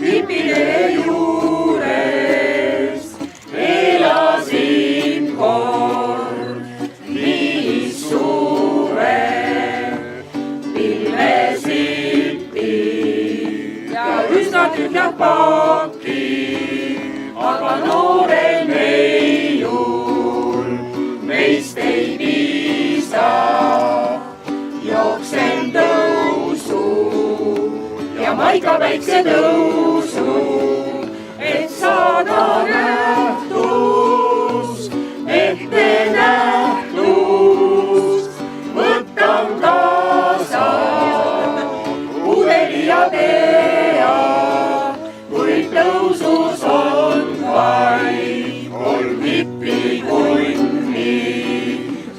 hipide juures elasin kord viis suve, pilvesid pii ja üsna tühjad pakid, aga noorel neiul meist ei piisa. Jooksen tõusu ja maika väikse tõusu, et saada nähtust, ette nähtust. Võtan kaasa pudeli ja tea, kuid tõusus on vaid 3 hipikunni.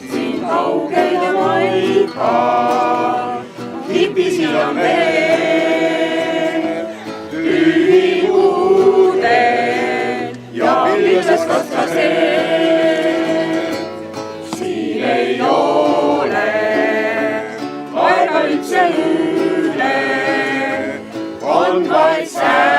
Siin kaugel ja maika hipisi on veel, tühi pudel ja pilves katkased. Siin ei ole aega üldse üle, on vaid sää.